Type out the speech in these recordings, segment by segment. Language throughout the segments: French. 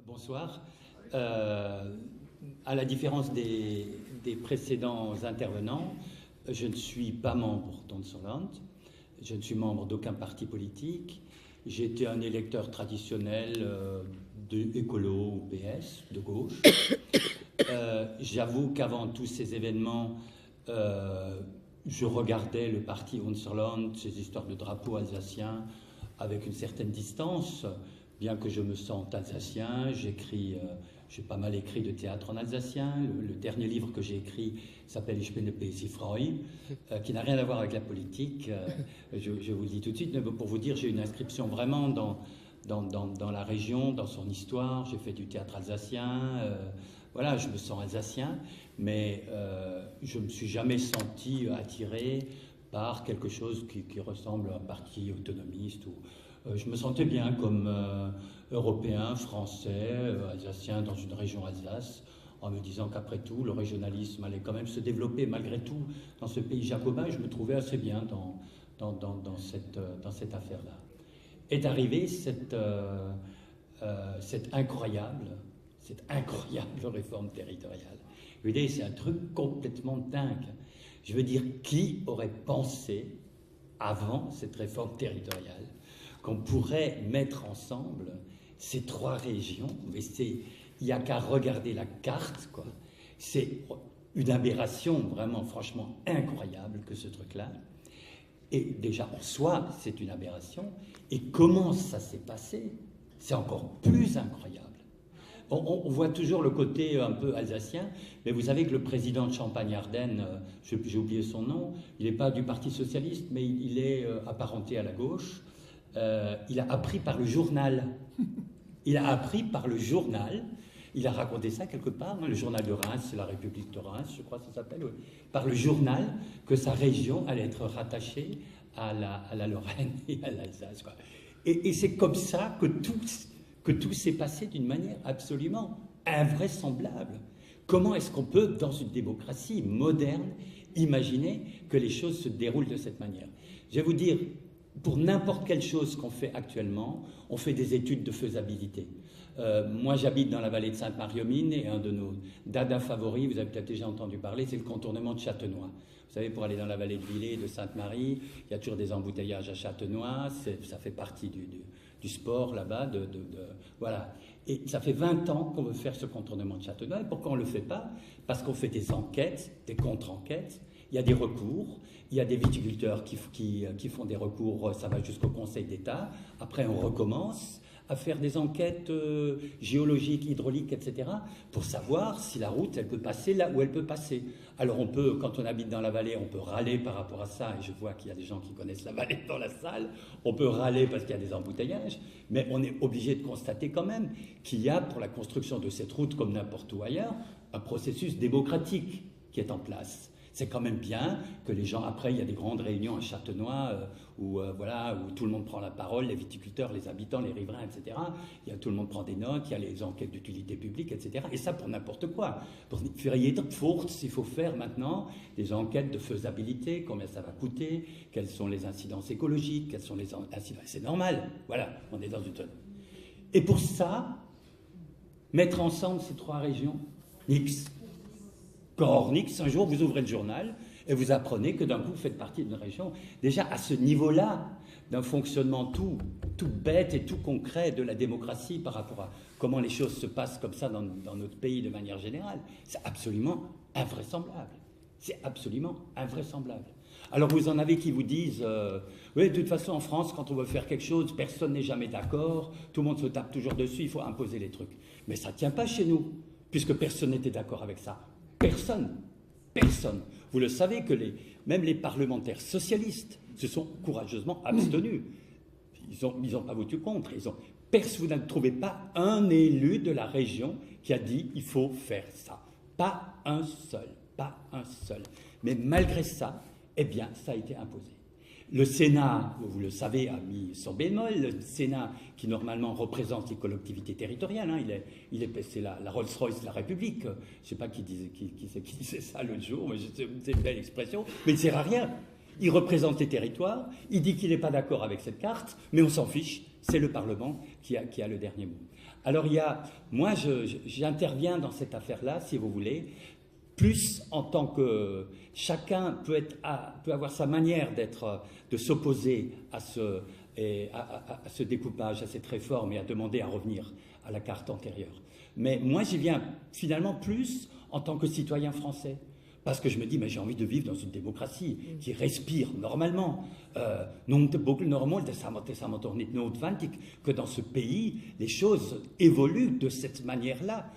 Bonsoir. À la différence des précédents intervenants, je ne suis pas membre d'Onsland, je ne suis membre d'aucun parti politique. J'ai été un électeur traditionnel de écolo ou PS, de gauche. J'avoue qu'avant tous ces événements, je regardais le parti Unserland, ces histoires de drapeaux alsaciens, avec une certaine distance. Bien que je me sente alsacien, j'ai pas mal écrit de théâtre en alsacien. Le dernier livre que j'ai écrit s'appelle Ich bin Besi Freu, qui n'a rien à voir avec la politique. Je vous le dis tout de suite, mais pour vous dire, j'ai une inscription vraiment dans la région, dans son histoire. J'ai fait du théâtre alsacien. Voilà, je me sens alsacien, mais je ne me suis jamais senti attiré par quelque chose qui ressemble à un parti autonomiste ou... Je me sentais bien comme Européen, Français, Alsacien dans une région Alsace, en me disant qu'après tout, le régionalisme allait quand même se développer malgré tout dans ce pays jacobin, et je me trouvais assez bien dans cette affaire-là. Est arrivée cette incroyable réforme territoriale. Vous voyez, c'est un truc complètement dingue. Je veux dire, qui aurait pensé, avant cette réforme territoriale, qu'on pourrait mettre ensemble ces trois régions, mais il n'y a qu'à regarder la carte, quoi. C'est une aberration vraiment, franchement, incroyable que ce truc-là. Et déjà, en soi, c'est une aberration. Et comment ça s'est passé, c'est encore plus incroyable. On voit toujours le côté un peu alsacien, mais vous savez que le président de Champagne-Ardenne, j'ai oublié son nom, il n'est pas du Parti socialiste, mais il est apparenté à la gauche. Il a appris par le journal. Il a appris par le journal. Il a raconté ça quelque part, hein, le journal de Reims, c'est la République de Reims, je crois que ça s'appelle, oui. Par le journal, que sa région allait être rattachée à la Lorraine et à l'Alsace, quoi. Et c'est comme ça que tout s'est passé d'une manière absolument invraisemblable. Comment est-ce qu'on peut, dans une démocratie moderne, imaginer que les choses se déroulent de cette manière? Je vais vous dire, pour n'importe quelle chose qu'on fait actuellement, on fait des études de faisabilité. Moi, j'habite dans la vallée de Sainte-Marie-aux-Mines et un de nos dadas favoris, vous avez peut-être déjà entendu parler, c'est le contournement de Châtenois. Vous savez, pour aller dans la vallée de Villers et de Sainte-Marie, il y a toujours des embouteillages à Châtenois, ça fait partie du sport là-bas. Voilà. Et ça fait 20 ans qu'on veut faire ce contournement de Châtenois. Et pourquoi on ne le fait pas? Parce qu'on fait des enquêtes, des contre-enquêtes, il y a des recours, il y a des viticulteurs qui font des recours, ça va jusqu'au Conseil d'État. Après, on recommence à faire des enquêtes géologiques, hydrauliques, etc., pour savoir si la route, elle peut passer là où elle peut passer. Alors on peut, quand on habite dans la vallée, on peut râler par rapport à ça, et je vois qu'il y a des gens qui connaissent la vallée dans la salle, on peut râler parce qu'il y a des embouteillages, mais on est obligé de constater quand même qu'il y a, pour la construction de cette route, comme n'importe où ailleurs, un processus démocratique qui est en place. C'est quand même bien que les gens, après, il y a des grandes réunions à Châtenois où tout le monde prend la parole, les viticulteurs, les habitants, les riverains, etc. Tout le monde prend des notes, il y a les enquêtes d'utilité publique, etc. Et ça pour n'importe quoi. Pour il faut faire maintenant des enquêtes de faisabilité, combien ça va coûter, quelles sont les incidences écologiques, quelles sont les incidences... C'est normal, voilà, on est dans une zone. Et pour ça, mettre ensemble ces trois régions, nix. Un jour, vous ouvrez le journal et vous apprenez que d'un coup, vous faites partie d'une région. Déjà, à ce niveau-là, d'un fonctionnement tout bête et tout concret de la démocratie par rapport à comment les choses se passent comme ça dans notre pays de manière générale, c'est absolument invraisemblable. C'est absolument invraisemblable. Alors, vous en avez qui vous disent oui, de toute façon, en France, quand on veut faire quelque chose, personne n'est jamais d'accord, tout le monde se tape toujours dessus, il faut imposer les trucs. Mais ça ne tient pas chez nous, puisque personne n'était d'accord avec ça. Personne. Vous le savez que même les parlementaires socialistes se sont courageusement abstenus. Ils n'ont pas voté contre. Vous ne trouvez pas un élu de la région qui a dit il faut faire ça. Pas un seul. Mais malgré ça, eh bien, ça a été imposé. Le Sénat, vous le savez, a mis son bémol. Le Sénat, qui normalement représente les collectivités territoriales, hein, c'est la Rolls-Royce de la République. Je ne sais pas qui disait ça l'autre jour, mais c'est une belle expression, mais il ne sert à rien. Il représente les territoires, il dit qu'il n'est pas d'accord avec cette carte, mais on s'en fiche. C'est le Parlement qui a le dernier mot. Alors moi j'interviens dans cette affaire-là, si vous voulez, plus en tant que chacun peut avoir sa manière de s'opposer à ce découpage, à cette réforme et à demander à revenir à la carte antérieure. Mais moi j'y viens finalement plus en tant que citoyen français. Parce que je me dis, mais j'ai envie de vivre dans une démocratie qui respire normalement. Que dans ce pays, les choses évoluent de cette manière-là.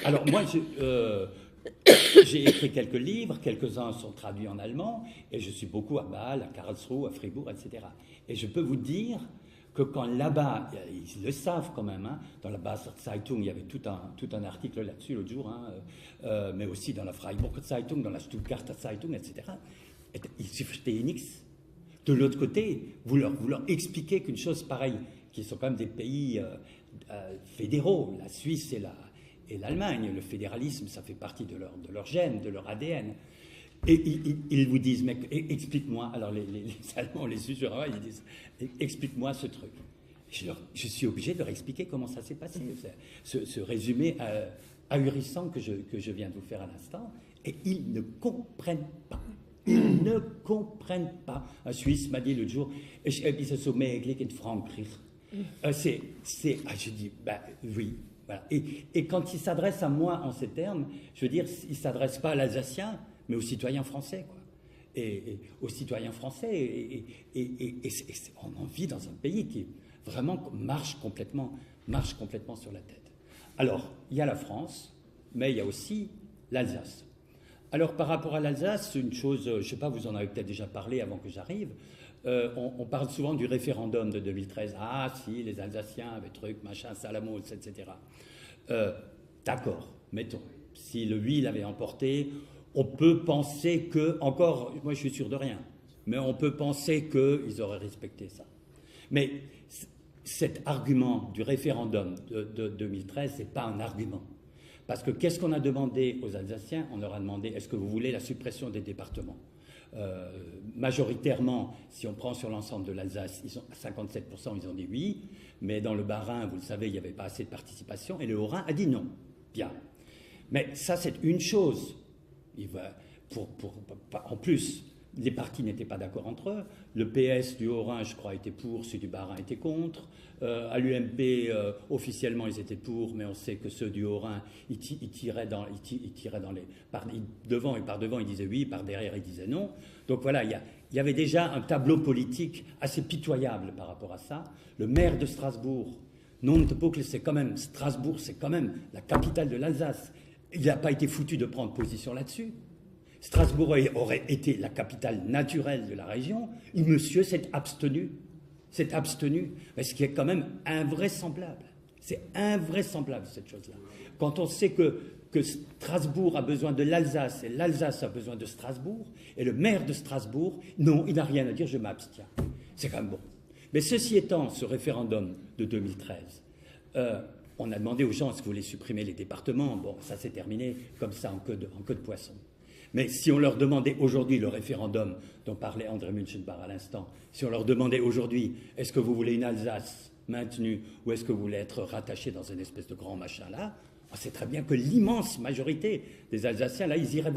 Alors moi, j'ai écrit quelques livres, quelques-uns sont traduits en allemand, et je suis beaucoup à Bâle, à Karlsruhe, à Fribourg, etc. Et je peux vous dire que quand là-bas, ils le savent quand même, hein, dans la Basler Zeitung, il y avait tout un article là-dessus l'autre jour, hein, mais aussi dans la Freiburger Zeitung, dans la Stuttgarter Zeitung, etc. Ils ne verstehen nichts. De l'autre côté, vous leur expliquez qu'une chose pareille, qui sont quand même des pays fédéraux, la Suisse et l'Allemagne, le fédéralisme, ça fait partie de leur gène, de leur ADN. Et ils vous disent, mais explique-moi, alors les Allemands, les Suisses, ils disent, explique-moi ce truc. Je suis obligé de leur expliquer comment ça s'est passé, ce résumé ahurissant que je viens de vous faire à l'instant, et ils ne comprennent pas. Ils ne comprennent pas. Un Suisse m'a dit l'autre jour, je dis, bah oui. Voilà. Et quand il s'adresse à moi en ces termes, je veux dire, il ne s'adresse pas à l'Alsacien, mais aux citoyens français, quoi. Et aux citoyens français. Et on vit dans un pays qui vraiment marche complètement sur la tête. Alors, il y a la France, mais il y a aussi l'Alsace. Alors, par rapport à l'Alsace, une chose, je ne sais pas, vous en avez peut-être déjà parlé avant que j'arrive, on parle souvent du référendum de 2013. Ah, si, les Alsaciens avaient truc, machin, Salamos, etc. D'accord, mettons. Si le oui l'avait emporté, on peut penser que, encore, moi je suis sûr de rien, mais on peut penser qu'ils auraient respecté ça. Mais cet argument du référendum de 2013, ce n'est pas un argument. Parce que qu'est-ce qu'on a demandé aux Alsaciens? On leur a demandé, est-ce que vous voulez la suppression des départements? Majoritairement, si on prend sur l'ensemble de l'Alsace, ils sont à 57%, ils ont dit oui, mais dans le Bas-Rhin, vous le savez, il n'y avait pas assez de participation, et le Haut-Rhin a dit non. Bien. Mais ça, c'est une chose. En plus, les partis n'étaient pas d'accord entre eux. Le PS du Haut-Rhin, je crois, était pour, ceux du Bas-Rhin étaient contre. À l'UMP, officiellement, ils étaient pour, mais on sait que ceux du Haut-Rhin, ils tiraient dans les... devant et par devant, ils disaient oui, par derrière, ils disaient non. Donc voilà, il y avait déjà un tableau politique assez pitoyable par rapport à ça. Le maire de Strasbourg, c'est quand même... Strasbourg, c'est quand même la capitale de l'Alsace. Il n'a pas été foutu de prendre position là-dessus. Strasbourg aurait été la capitale naturelle de la région. Monsieur s'est abstenu. Ce qui est quand même invraisemblable. C'est invraisemblable, cette chose-là. Quand on sait que Strasbourg a besoin de l'Alsace et l'Alsace a besoin de Strasbourg, et le maire de Strasbourg, non, il n'a rien à dire, je m'abstiens. C'est quand même bon. Mais ceci étant, ce référendum de 2013, on a demandé aux gens est-ce que vous voulez supprimer les départements. Bon, ça s'est terminé comme ça en queue de poisson. Mais si on leur demandait aujourd'hui le référendum dont parlait André Münchenbach à l'instant, si on leur demandait aujourd'hui est-ce que vous voulez une Alsace maintenue ou est-ce que vous voulez être rattaché dans une espèce de grand machin là, on sait très bien que l'immense majorité des Alsaciens, là, ils iraient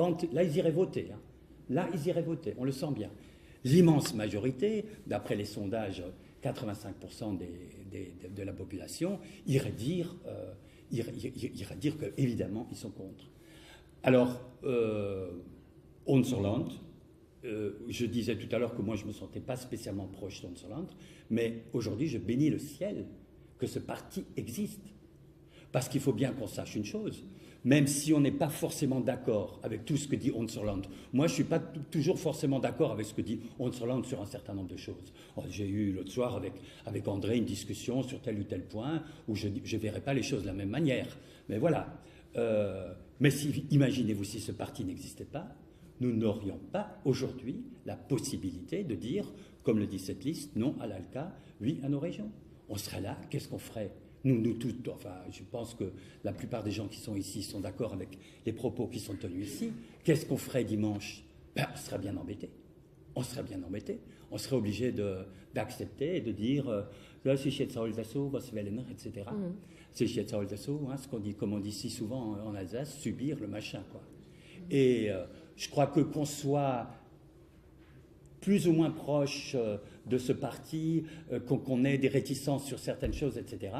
voter. Hein. Là, ils iraient voter, on le sent bien. L'immense majorité, d'après les sondages, 85% de la population, irait dire qu'évidemment, ils sont contre. Alors, Hohenzollern, je disais tout à l'heure que moi, je ne me sentais pas spécialement proche d'Hohenzollern, mais aujourd'hui, je bénis le ciel que ce parti existe. Parce qu'il faut bien qu'on sache une chose, même si on n'est pas forcément d'accord avec tout ce que dit Hohenzollern. Moi, je ne suis pas toujours forcément d'accord avec ce que dit Hohenzollern sur un certain nombre de choses. J'ai eu l'autre soir avec André une discussion sur tel ou tel point où je ne verrai pas les choses de la même manière. Mais voilà. Mais imaginez-vous si ce parti n'existait pas, nous n'aurions pas aujourd'hui la possibilité de dire, comme le dit cette liste, non à l'ALCA, oui à nos régions. On serait là, qu'est-ce qu'on ferait ? Nous tous, enfin, je pense que la plupart des gens qui sont ici sont d'accord avec les propos qui sont tenus ici. Qu'est-ce qu'on ferait dimanche ? On serait bien embêtés. on serait bien embêté. On serait obligé d'accepter et de dire là, si jetzt soll das so, was wollen, etc. Si jetzt soll das so, ce qu'on dit, comme on dit si souvent en Alsace, subir le machin, quoi. Et je crois que qu'on soit plus ou moins proche de ce parti, qu'on ait des réticences sur certaines choses, etc.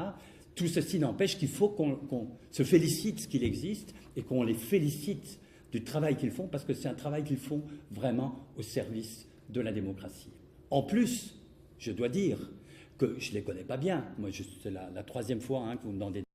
Tout ceci n'empêche qu'il faut qu'on se félicite qu'il existe et qu'on les félicite du travail qu'ils font, parce que c'est un travail qu'ils font vraiment au service de la démocratie. En plus, je dois dire que je ne les connais pas bien. Moi, c'est la troisième fois que vous me demandez